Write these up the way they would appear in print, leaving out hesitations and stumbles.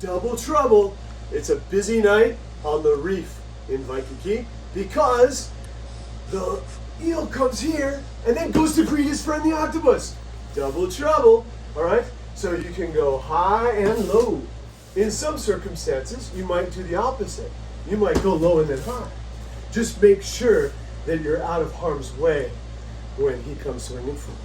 Double trouble. It's a busy night on the reef in Waikiki because the eel comes here and then goes to greet his friend the octopus. Double trouble, all right? So you can go high and low. In some circumstances, you might do the opposite. You might go low and then high. Just make sure that you're out of harm's way when he comes swinging forward.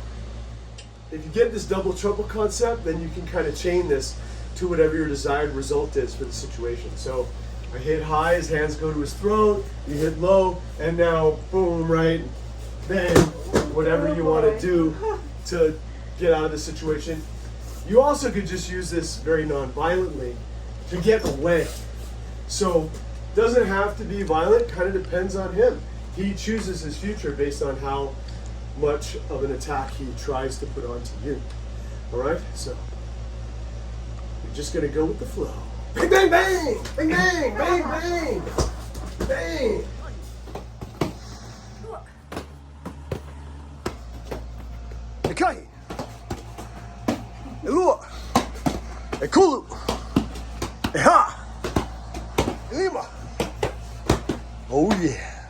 If you get this double trouble concept, then you can kind of chain this to whatever your desired result is for the situation. So I hit high, his hands go to his throat, you hit low, and now boom, right, bang, whatever you want to do to get out of the situation. You also could just use this very non-violently to get away. So doesn't have to be violent, kind of depends on him. He chooses his future based on how much of an attack he tries to put onto you. All right, so you're just gonna go with the flow. Bang, bang, bang, bang, bang, bang, bang, bang. E Kai, E Lua, E Kulu, E Ha, E Lima. Oh yeah.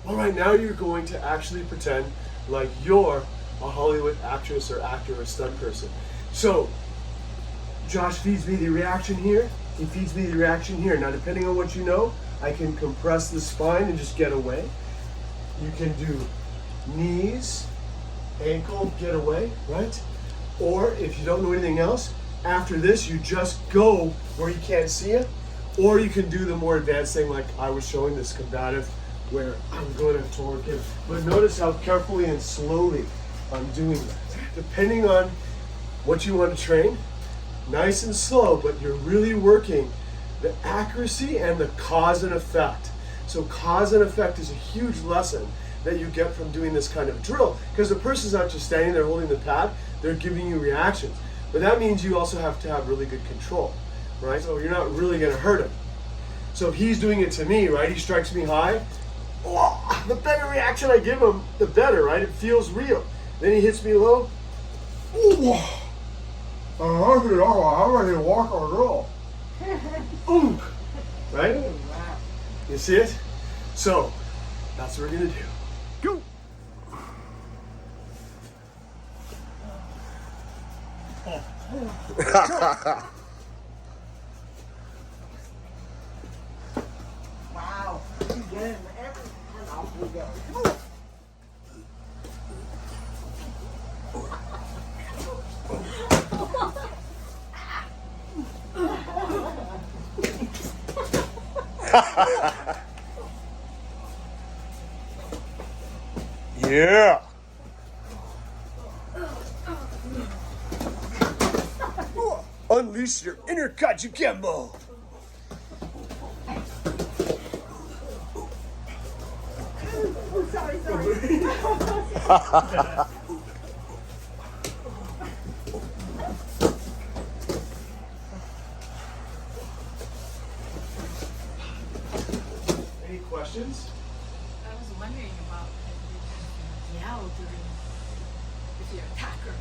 All right, now you're going to actually pretend like you're a Hollywood actress or actor or stunt person. So Josh feeds me the reaction here. He feeds me the reaction here. Now, depending on what you know, I can compress the spine and just get away. You can do knees, ankle, get away, right? Or if you don't know anything else, after this, you just go where you can't see it. Or you can do the more advanced thing like I was showing, this combative, where I'm going toward him. But notice how carefully and slowly I'm doing that. Depending on what you want to train, nice and slow, but you're really working the accuracy and the cause and effect. So cause and effect is a huge lesson that you get from doing this kind of drill, because the person's not just standing there holding the pad, they're giving you reactions. But that means you also have to have really good control, right? So you're not really going to hurt him. So if he's doing it to me, right, he strikes me high, oh, the better reaction I give him, the better, right? It feels real. Then he hits me low. I'm ready to walk or roll. Right? You see it? So, that's what we're going to do. Go! Wow, you get him every and off we go. Come on. Yeah! Unleash your inner Kajukenbo! Oh, sorry. Any questions? I was wondering about if you yell during if your attacker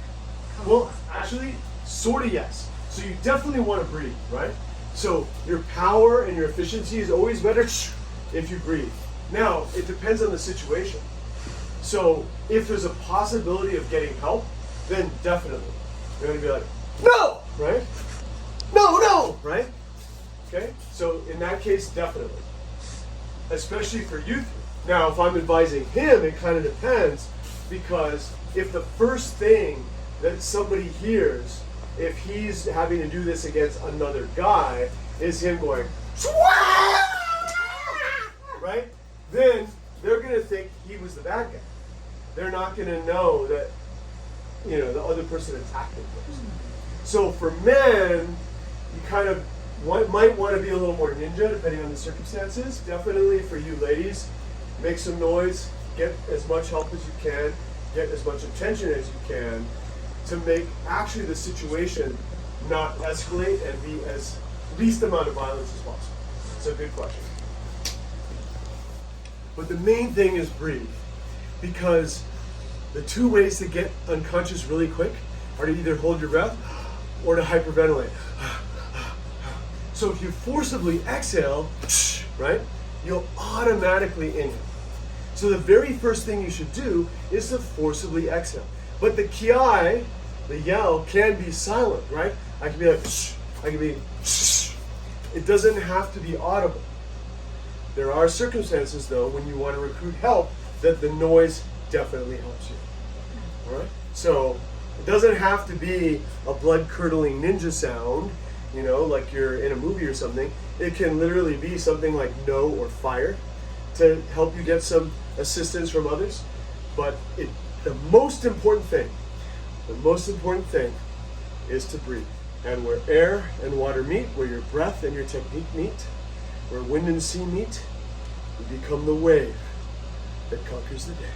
comes. Well, actually, sort of yes. So you definitely want to breathe, right? So your power and your efficiency is always better if you breathe. Now, it depends on the situation. So if there's a possibility of getting help, then definitely. You're going to be like, no, right? No, right? Okay, so in that case, definitely. Especially for you three. Now, if I'm advising him, it kind of depends, because if the first thing that somebody hears, if he's having to do this against another guy, is him going, right? Then they're going to think he was the bad guy. They're not going to know that, you know, the other person attacked him first. So for men, you kind of might want to be a little more ninja depending on the circumstances. Definitely for you ladies, make some noise, get as much help as you can, get as much attention as you can to make actually the situation not escalate and be as least amount of violence as possible. It's a good question. But the main thing is breathe, because the two ways to get unconscious really quick are to either hold your breath or to hyperventilate. So if you forcibly exhale, right, you'll automatically inhale. So the very first thing you should do is to forcibly exhale. But the kiai, the yell, can be silent, right? I can be like, I can be, it doesn't have to be audible. There are circumstances, though, when you want to recruit help, that the noise definitely helps you. All right? So it doesn't have to be a blood-curdling ninja sound, you know, like you're in a movie or something. It can literally be something like no or fire to help you get some assistance from others. But the most important thing is to breathe. And where air and water meet, where your breath and your technique meet, where wind and sea meet, you become the wave that conquers the day.